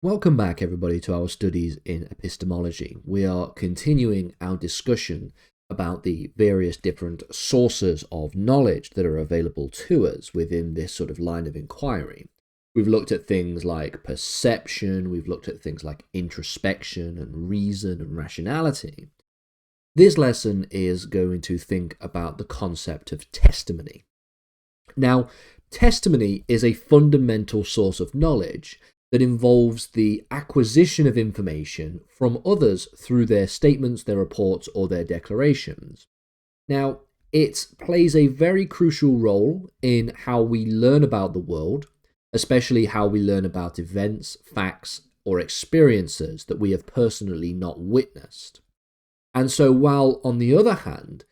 Welcome back, everybody, to our studies in epistemology. We are continuing our discussion about the various different sources of knowledge that are available to us within this sort of line of inquiry. We've looked at things like perception, we've looked at things like introspection and reason and rationality. This lesson is going to think about the concept of testimony. Now, testimony is a fundamental source of knowledge that involves the acquisition of information from others through their statements, their reports, or their declarations. Now, it plays a very crucial role in how we learn about the world, especially how we learn about events, facts, or experiences that we have personally not witnessed. And so while, on the other hand,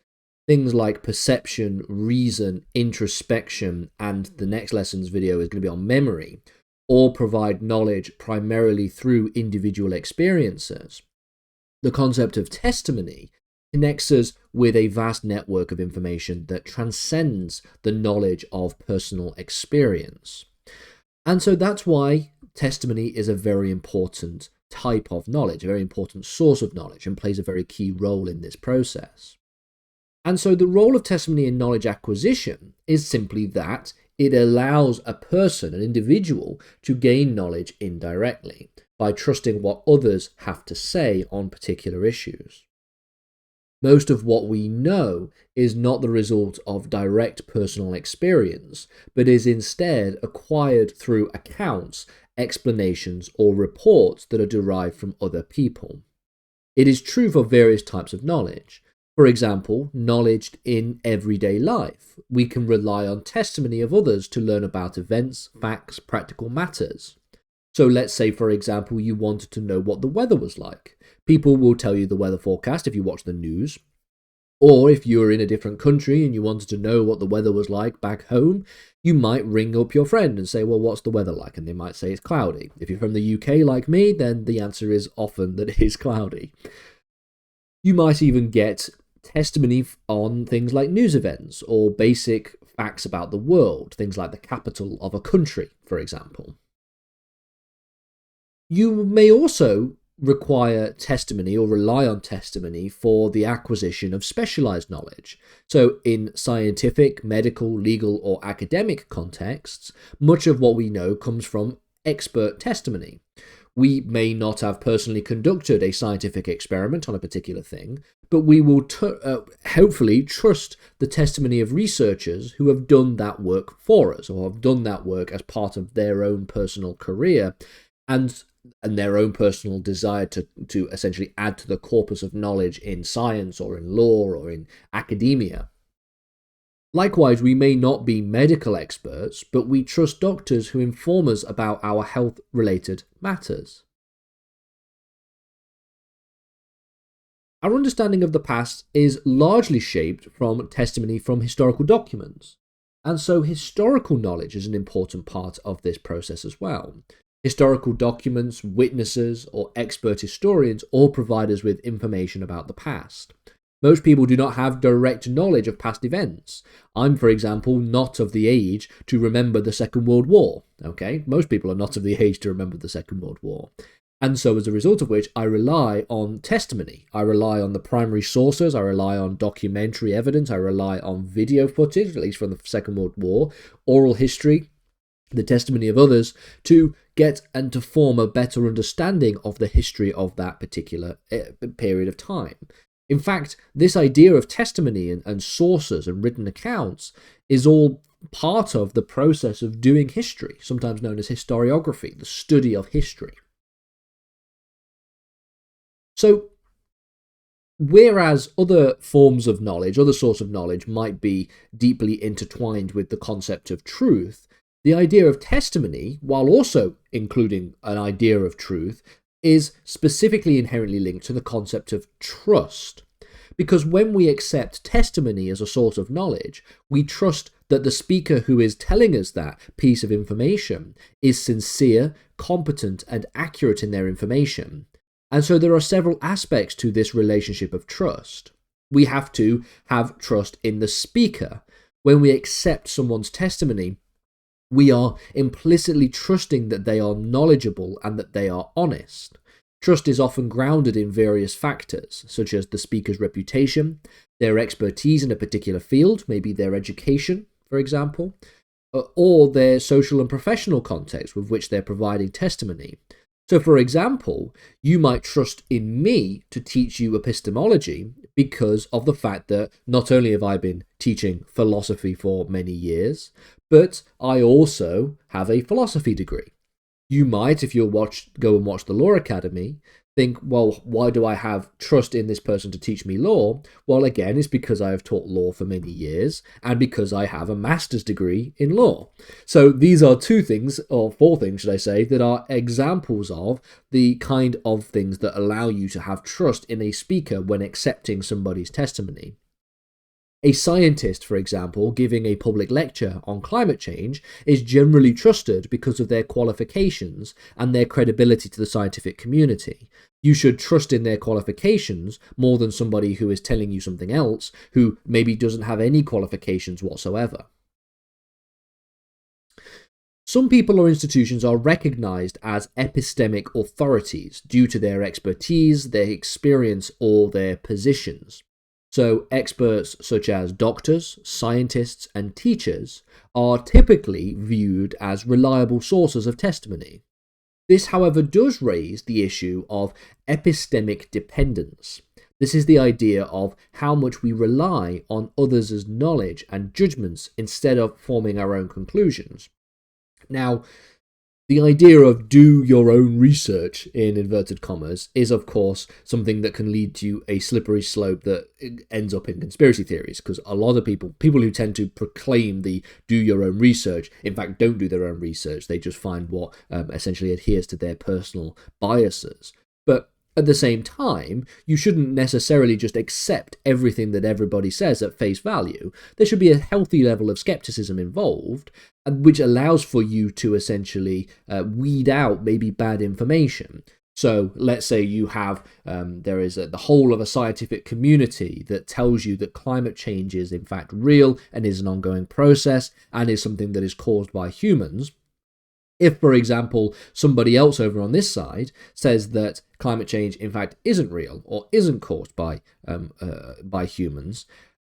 things like perception, reason, introspection, and the next lesson's video is going to be on memory, all provide knowledge primarily through individual experiences, the concept of testimony connects us with a vast network of information that transcends the knowledge of personal experience. And so that's why testimony is a very important type of knowledge, a very important source of knowledge, and plays a very key role in this process. And so the role of testimony in knowledge acquisition is simply that it allows a person, an individual, to gain knowledge indirectly by trusting what others have to say on particular issues. Most of what we know is not the result of direct personal experience, but is instead acquired through accounts, explanations, or reports that are derived from other people. It is true for various types of knowledge. For example, knowledge in everyday life. We can rely on testimony of others to learn about events, facts, practical matters. So let's say, for example, you wanted to know what the weather was like. People will tell you the weather forecast if you watch the news. Or if you're in a different country and you wanted to know what the weather was like back home, you might ring up your friend and say, well, what's the weather like? And they might say it's cloudy. If you're from the UK like me, then the answer is often that it is cloudy. You might even get testimony on things like news events or basic facts about the world, things like the capital of a country, for example. You may also require testimony or rely on testimony for the acquisition of specialized knowledge. So in scientific, medical, legal, or academic contexts, much of what we know comes from expert testimony. We may not have personally conducted a scientific experiment on a particular thing, but we will hopefully trust the testimony of researchers who have done that work for us, or have done that work as part of their own personal career and their own personal desire to essentially add to the corpus of knowledge in science or in law or in academia. Likewise, we may not be medical experts, but we trust doctors who inform us about our health-related matters. Our understanding of the past is largely shaped from testimony from historical documents, and so historical knowledge is an important part of this process as well. Historical documents, witnesses, or expert historians all provide us with information about the past. Most people do not have direct knowledge of past events. I'm, for example, not of the age to remember the Second World War. Okay, most people are not of the age to remember the Second World War. And so as a result of which, I rely on testimony. I rely on the primary sources. I rely on documentary evidence. I rely on video footage, at least from the Second World War, oral history, the testimony of others, to get and to form a better understanding of the history of that particular period of time. In fact, this idea of testimony and sources and written accounts is all part of the process of doing history, sometimes known as historiography, the study of history. So, whereas other forms of knowledge, other sorts of knowledge might be deeply intertwined with the concept of truth, the idea of testimony, while also including an idea of truth, is specifically inherently linked to the concept of trust. Because when we accept testimony as a source of knowledge, we trust that the speaker who is telling us that piece of information is sincere, competent, and accurate in their information. And so there are several aspects to this relationship of trust. We have to have trust in the speaker. When we accept someone's testimony, We are implicitly trusting that they are knowledgeable and that they are honest. Trust is often grounded in various factors, such as the speaker's reputation, their expertise in a particular field, maybe their education, for example, or their social and professional context with which they're providing testimony. So, for example, you might trust in me to teach you epistemology because of the fact that not only have I been teaching philosophy for many years, but I also have a philosophy degree. You might, if you go and watch the Law Academy, think, well, why do I have trust in this person to teach me law? Well, again, it's because I have taught law for many years and because I have a master's degree in law. So these are two things, or four things, should I say, that are examples of the kind of things that allow you to have trust in a speaker when accepting somebody's testimony. A scientist, for example, giving a public lecture on climate change is generally trusted because of their qualifications and their credibility to the scientific community. You should trust in their qualifications more than somebody who is telling you something else, who maybe doesn't have any qualifications whatsoever. Some people or institutions are recognized as epistemic authorities due to their expertise, their experience, or their positions. So experts such as doctors, scientists, and teachers are typically viewed as reliable sources of testimony. This, however, does raise the issue of epistemic dependence. This is the idea of how much we rely on others' knowledge and judgments instead of forming our own conclusions. Now, the idea of do your own research, in inverted commas, is of course something that can lead to a slippery slope that ends up in conspiracy theories, because a lot of people who tend to proclaim the do your own research, in fact don't do their own research, they just find what essentially adheres to their personal biases. But at the same time, you shouldn't necessarily just accept everything that everybody says at face value. There should be a healthy level of skepticism involved, which allows for you to essentially weed out maybe bad information. So let's say you have, there is the whole of a scientific community that tells you that climate change is in fact real and is an ongoing process and is something that is caused by humans. If, for example, somebody else over on this side says that climate change, in fact, isn't real or isn't caused by humans,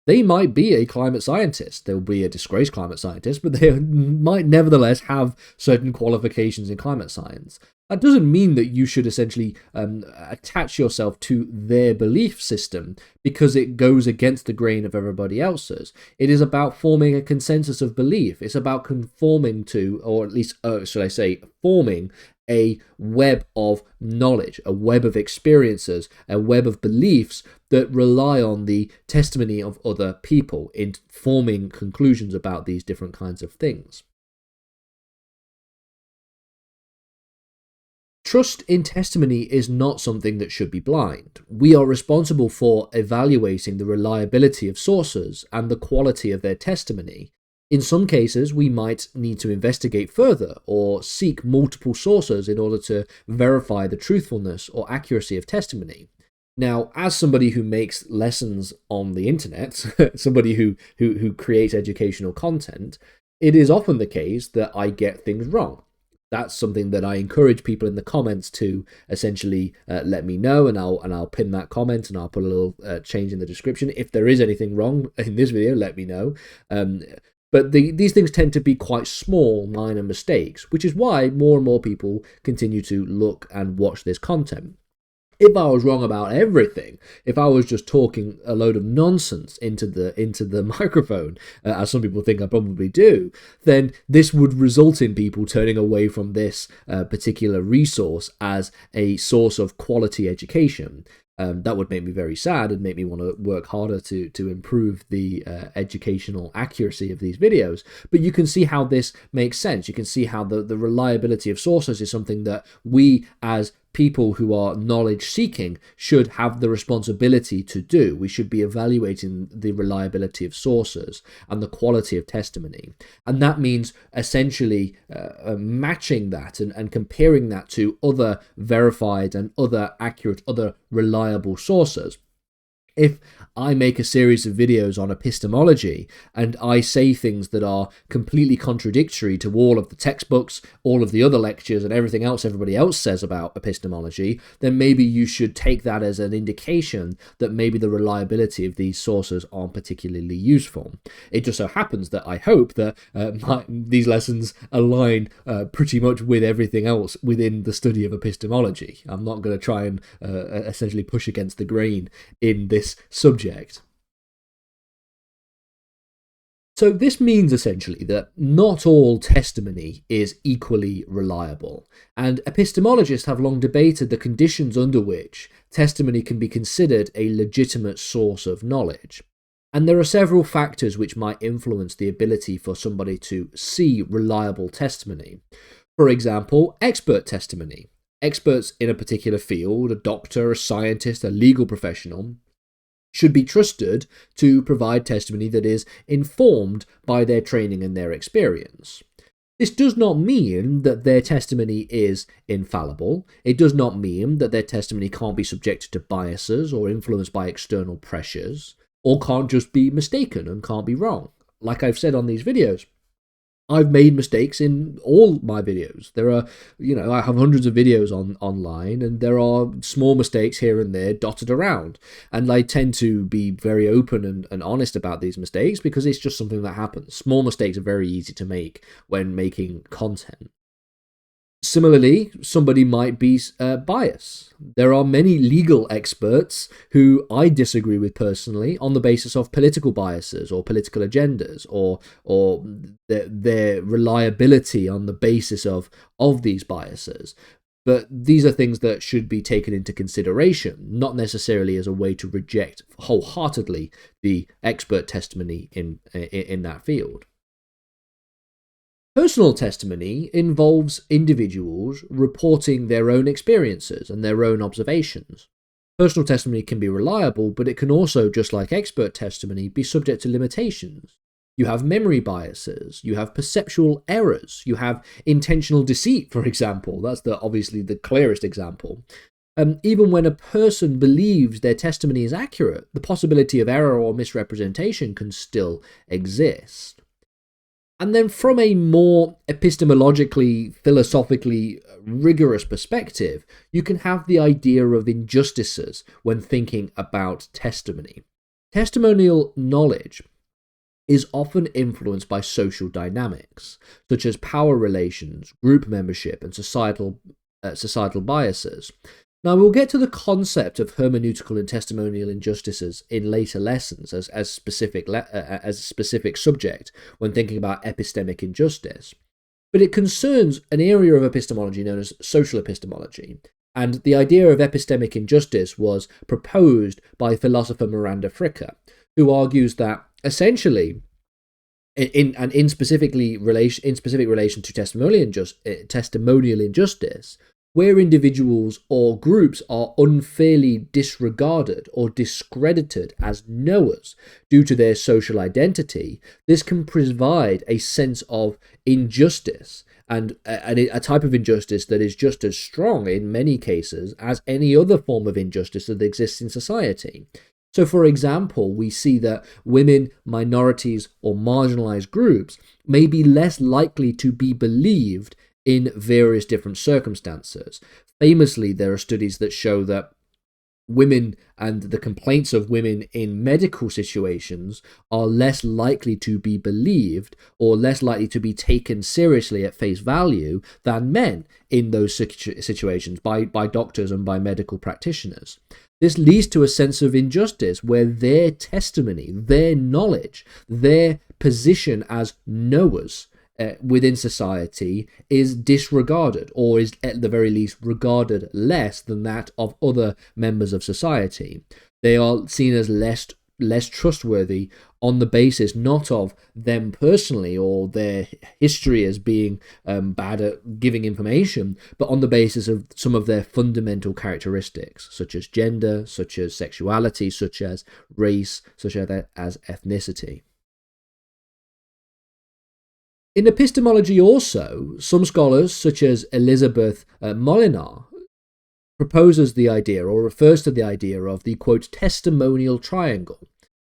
they might be a climate scientist. They'll be a disgraced climate scientist, but they might nevertheless have certain qualifications in climate science. That doesn't mean that you should essentially attach yourself to their belief system because it goes against the grain of everybody else's. It is about forming a consensus of belief. It's about conforming to, or at least, should I say, forming a web of knowledge, a web of experiences, a web of beliefs that rely on the testimony of other people in forming conclusions about these different kinds of things. Trust in testimony is not something that should be blind. We are responsible for evaluating the reliability of sources and the quality of their testimony. In some cases, we might need to investigate further or seek multiple sources in order to verify the truthfulness or accuracy of testimony. Now, as somebody who makes lessons on the internet, somebody who creates educational content, it is often the case that I get things wrong. That's something that I encourage people in the comments to essentially let me know, and I'll pin that comment and I'll put a little change in the description. If there is anything wrong in this video, let me know. But these things tend to be quite small, minor mistakes, which is why more and more people continue to look and watch this content. If I was wrong about everything, if I was just talking a load of nonsense into the microphone, as some people think I probably do, then this would result in people turning away from this particular resource as a source of quality education. That would make me very sad and make me want to work harder to improve the educational accuracy of these videos. But you can see how this makes sense. You can see how the reliability of sources is something that we as people who are knowledge seeking should have the responsibility to do. We should be evaluating the reliability of sources and the quality of testimony. And that means essentially matching that and comparing that to other verified and other accurate, other reliable sources. if I make a series of videos on epistemology and I say things that are completely contradictory to all of the textbooks, all of the other lectures, and everything else everybody else says about epistemology, then maybe you should take that as an indication that maybe the reliability of these sources aren't particularly useful. It just so happens that I hope that these lessons align pretty much with everything else within the study of epistemology. I'm not going to try and essentially push against the grain in this subject. So this means essentially that not all testimony is equally reliable, and epistemologists have long debated the conditions under which testimony can be considered a legitimate source of knowledge. And there are several factors which might influence the ability for somebody to see reliable testimony. For example, expert testimony. Experts in a particular field, a doctor, a scientist, a legal professional, should be trusted to provide testimony that is informed by their training and their experience. This does not mean that their testimony is infallible. It does not mean that their testimony can't be subjected to biases or influenced by external pressures, or can't just be mistaken and can't be wrong. Like I've said on these videos, I've made mistakes in all my videos. There are, I have hundreds of videos online, and there are small mistakes here and there dotted around. And I tend to be very open and honest about these mistakes because it's just something that happens. Small mistakes are very easy to make when making content. Similarly, somebody might be biased. There are many legal experts who I disagree with personally on the basis of political biases or political agendas or their reliability on the basis of these biases. But these are things that should be taken into consideration, not necessarily as a way to reject wholeheartedly the expert testimony in that field. Personal testimony involves individuals reporting their own experiences and their own observations. Personal testimony can be reliable, but it can also, just like expert testimony, be subject to limitations. You have memory biases, you have perceptual errors, you have intentional deceit, for example. That's obviously the clearest example. Even when a person believes their testimony is accurate, the possibility of error or misrepresentation can still exist. And then from a more epistemologically, philosophically rigorous perspective, you can have the idea of injustices when thinking about testimony. Testimonial knowledge is often influenced by social dynamics, such as power relations, group membership, and societal biases. Now, we'll get to the concept of hermeneutical and testimonial injustices in later lessons as a specific subject when thinking about epistemic injustice. But it concerns an area of epistemology known as social epistemology, and the idea of epistemic injustice was proposed by philosopher Miranda Fricker, who argues that essentially, in specific relation to testimonial injustice, where individuals or groups are unfairly disregarded or discredited as knowers due to their social identity, this can provide a sense of injustice, and a type of injustice that is just as strong in many cases as any other form of injustice that exists in society. So, for example, we see that women, minorities, or marginalized groups may be less likely to be believed in various different circumstances. Famously, there are studies that show that women and the complaints of women in medical situations are less likely to be believed or less likely to be taken seriously at face value than men in those situations by doctors and by medical practitioners. This leads to a sense of injustice where their testimony, their knowledge, their position as knowers within society is disregarded, or is at the very least regarded less than that of other members of society. They are seen as less trustworthy on the basis not of them personally or their history as being bad at giving information, but on the basis of some of their fundamental characteristics, such as gender, such as sexuality, such as race, such as ethnicity. In epistemology also, some scholars, such as Elizabeth Molinar, proposes the idea, or refers to the idea of the, quote, testimonial triangle.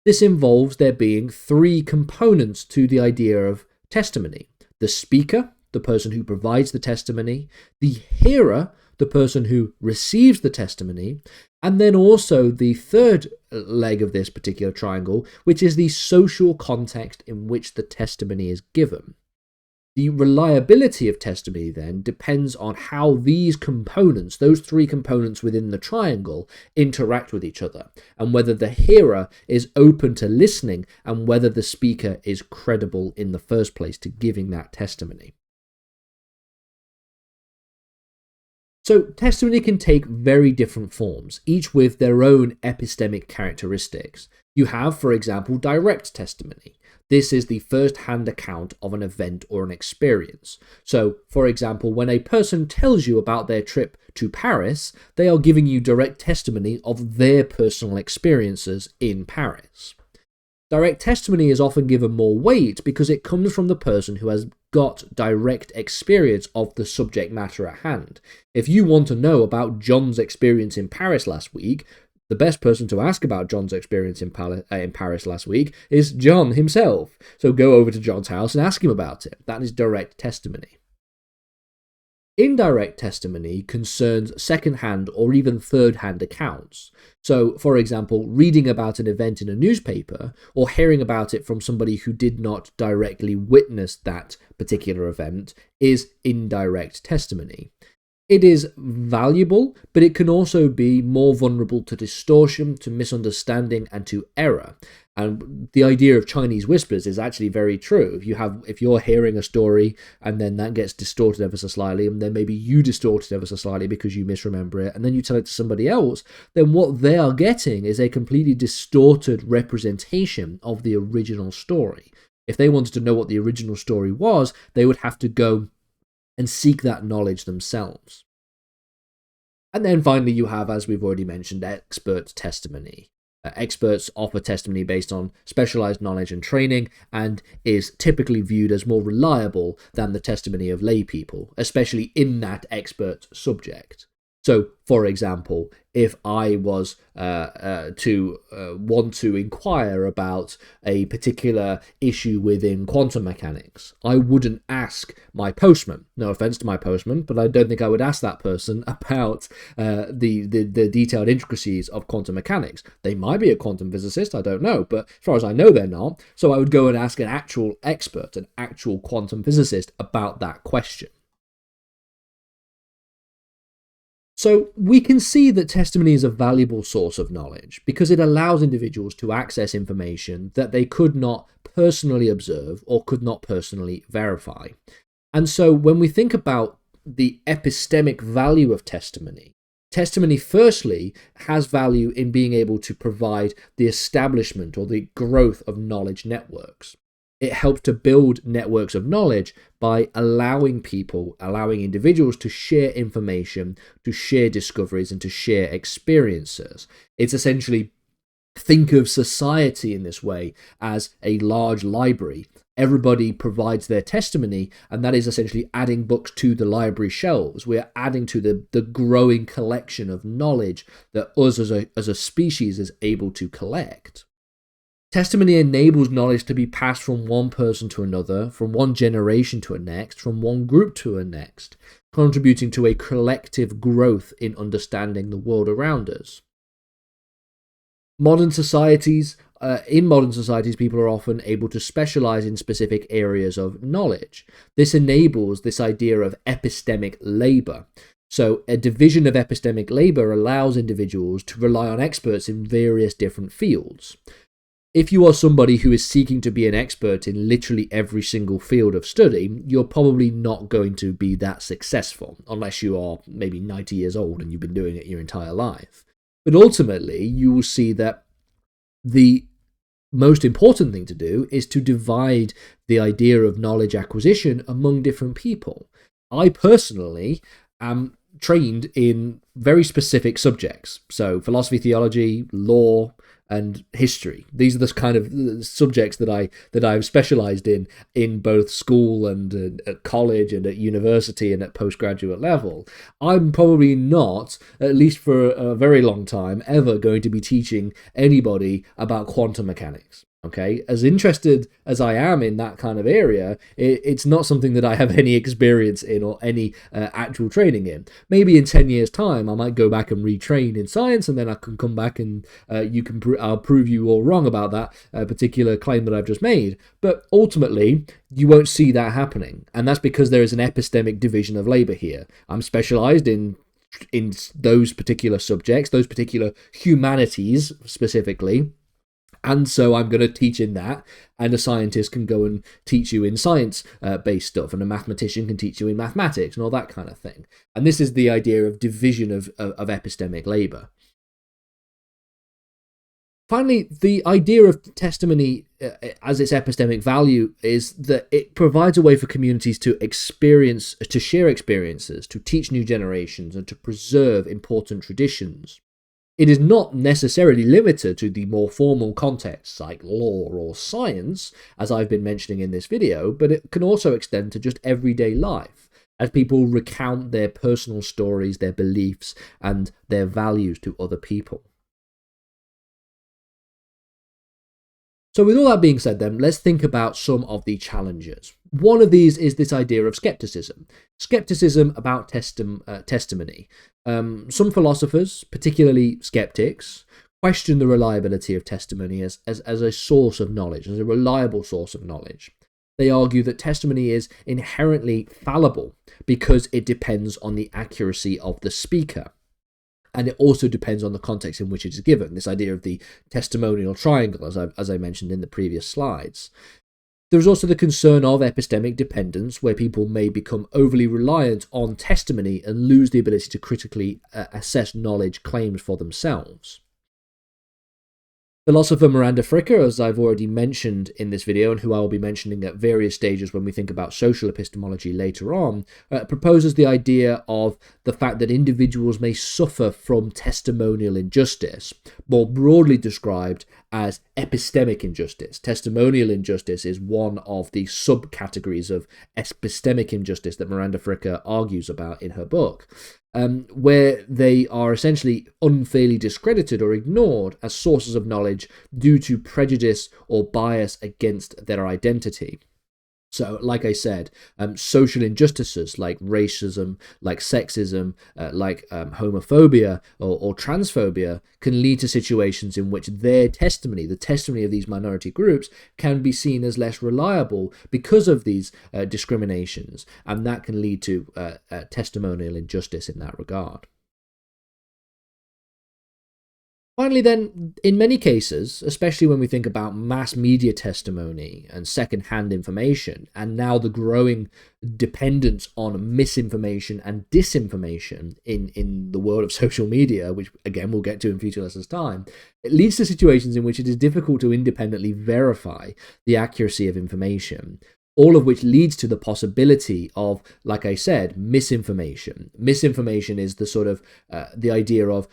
This involves there being three components to the idea of testimony: the speaker, the person who provides the testimony; the hearer, the person who receives the testimony; and then also the third leg of this particular triangle, which is the social context in which the testimony is given. The reliability of testimony then depends on how these components, those three components within the triangle, interact with each other, and whether the hearer is open to listening, and whether the speaker is credible in the first place to giving that testimony. So testimony can take very different forms, each with their own epistemic characteristics. You have, for example, direct testimony. This is the first-hand account of an event or an experience. So, for example, when a person tells you about their trip to Paris, they are giving you direct testimony of their personal experiences in Paris. Direct testimony is often given more weight because it comes from the person who has got direct experience of the subject matter at hand. If you want to know about John's experience in Paris last week, the best person to ask about John's experience in Paris last week is John himself. So go over to John's house and ask him about it. That is direct testimony. Indirect testimony concerns second-hand or even third-hand accounts. So, for example, reading about an event in a newspaper or hearing about it from somebody who did not directly witness that particular event is indirect testimony. It is valuable, but it can also be more vulnerable to distortion, to misunderstanding, and to error. And the idea of Chinese whispers is actually very true. If you're hearing a story and then that gets distorted ever so slightly, and then maybe you distort it ever so slightly because you misremember it, and then you tell it to somebody else, then what they are getting is a completely distorted representation of the original story. If they wanted to know what the original story was, they would have to go and seek that knowledge themselves. And then finally you have, as we've already mentioned, expert testimony. Experts offer testimony based on specialized knowledge and training, and is typically viewed as more reliable than the testimony of lay people, especially in that expert subject. So, for example, if I was to want to inquire about a particular issue within quantum mechanics, I wouldn't ask my postman. No offense to my postman, but I don't think I would ask that person about the detailed intricacies of quantum mechanics. They might be a quantum physicist, I don't know, but as far as I know, they're not. So I would go and ask an actual expert, an actual quantum physicist about that question. So we can see that testimony is a valuable source of knowledge because it allows individuals to access information that they could not personally observe or could not personally verify. And so when we think about the epistemic value of testimony, testimony firstly has value in being able to provide the establishment or the growth of knowledge networks. It helps to build networks of knowledge by allowing individuals to share information, to share discoveries, and to share experiences. It's essentially, think of society in this way as a large library. Everybody provides their testimony, and that is essentially adding books to the library shelves. We're adding to the growing collection of knowledge that us as a species is able to collect. Testimony enables knowledge to be passed from one person to another, from one generation to a next, from one group to a next, contributing to a collective growth in understanding the world around us. In modern societies, people are often able to specialize in specific areas of knowledge. This enables this idea of epistemic labor. So a division of epistemic labor allows individuals to rely on experts in various different fields. If you are somebody who is seeking to be an expert in literally every single field of study, you're probably not going to be that successful, unless you are maybe 90 years old and you've been doing it your entire life. But ultimately, you will see that the most important thing to do is to divide the idea of knowledge acquisition among different people. I personally am trained in very specific subjects. So philosophy, theology, law, and history. These are the kind of subjects that I've specialized in both school and at college and at university and at postgraduate level. I'm probably not, at least for a very long time, ever going to be teaching anybody about quantum mechanics. Okay, as interested as I am in that kind of area, it's not something that I have any experience in or any actual training in. Maybe in 10 years' time, I might go back and retrain in science, and then I can come back and I'll prove you all wrong about that particular claim that I've just made. But ultimately, you won't see that happening, and that's because there is an epistemic division of labor here. I'm specialized in those particular subjects, those particular humanities specifically. And so I'm going to teach in that, and a scientist can go and teach you in science-based stuff, and a mathematician can teach you in mathematics and all that kind of thing. And this is the idea of division of epistemic labour. Finally, the idea of testimony as its epistemic value is that it provides a way for communities to share experiences, to teach new generations, and to preserve important traditions. It is not necessarily limited to the more formal contexts like law or science, as I've been mentioning in this video, but it can also extend to just everyday life, as people recount their personal stories, their beliefs, and their values to other people. So with all that being said then, let's think about some of the challenges. One of these is this idea of skepticism. Skepticism about testimony. Some philosophers, particularly skeptics, question the reliability of testimony as a source of knowledge, as a reliable source of knowledge. They argue that testimony is inherently fallible because it depends on the accuracy of the speaker. And it also depends on the context in which it is given, this idea of the testimonial triangle, as I mentioned in the previous slides. There's also the concern of epistemic dependence, where people may become overly reliant on testimony and lose the ability to critically assess knowledge claims for themselves. Philosopher Miranda Fricker, as I've already mentioned in this video, and who I will be mentioning at various stages when we think about social epistemology later on, proposes the idea of the fact that individuals may suffer from testimonial injustice, more broadly described as epistemic injustice. Testimonial injustice is one of the subcategories of epistemic injustice that Miranda Fricker argues about in her book. Where they are essentially unfairly discredited or ignored as sources of knowledge due to prejudice or bias against their identity. So, like I said, social injustices like racism, like sexism, like homophobia or transphobia can lead to situations in which their testimony, the testimony of these minority groups, can be seen as less reliable because of these discriminations, and that can lead to testimonial injustice in that regard. Finally then, in many cases, especially when we think about mass media testimony and second-hand information, and now the growing dependence on misinformation and disinformation in the world of social media, which again we'll get to in future lessons' time, it leads to situations in which it is difficult to independently verify the accuracy of information. All of which leads to the possibility of, like I said, misinformation. Misinformation is the sort of the idea of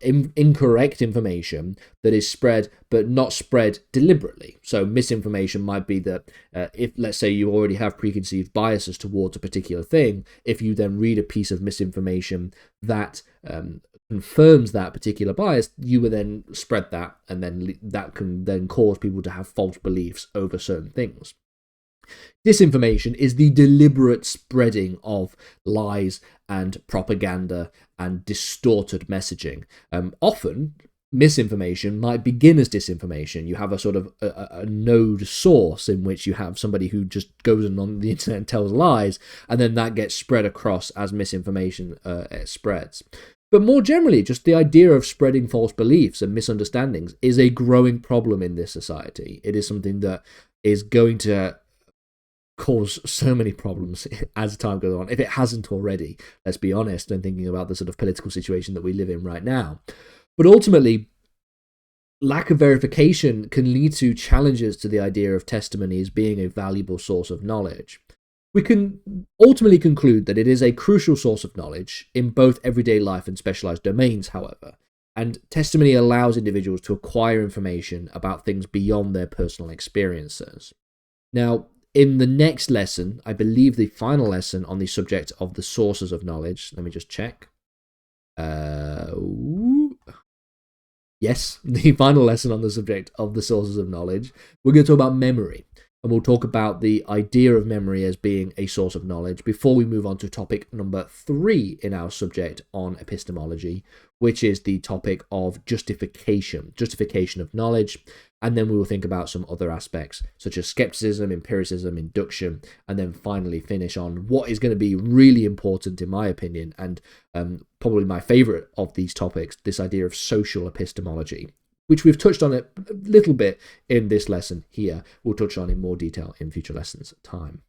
incorrect information that is spread, but not spread deliberately. So misinformation might be that if, let's say, you already have preconceived biases towards a particular thing, if you then read a piece of misinformation that confirms that particular bias, you will then spread that, and then that can then cause people to have false beliefs over certain things. Disinformation is the deliberate spreading of lies and propaganda and distorted messaging. Often, misinformation might begin as disinformation. You have a sort of a node source in which you have somebody who just goes on the internet and tells lies, and then that gets spread across as misinformation spreads. But more generally, just the idea of spreading false beliefs and misunderstandings is a growing problem in this society. It is something that is going to cause so many problems as time goes on, if it hasn't already, let's be honest, when thinking about the sort of political situation that we live in right now. But ultimately, lack of verification can lead to challenges to the idea of testimony as being a valuable source of knowledge. We can ultimately conclude that it is a crucial source of knowledge in both everyday life and specialized domains, however. And testimony allows individuals to acquire information about things beyond their personal experiences. Now, in the next lesson, I believe the final lesson on the subject of the sources of knowledge, let me just check. Yes, the final lesson on the subject of the sources of knowledge, we're going to talk about memory. And we'll talk about the idea of memory as being a source of knowledge before we move on to topic number 3 in our subject on epistemology, which is the topic of justification of knowledge. And then we will think about some other aspects such as skepticism, empiricism, induction, and then finally finish on what is going to be really important in my opinion, and probably my favorite of these topics, this idea of social epistemology, which we've touched on a little bit in this lesson here. We'll touch on in more detail in future lessons' time.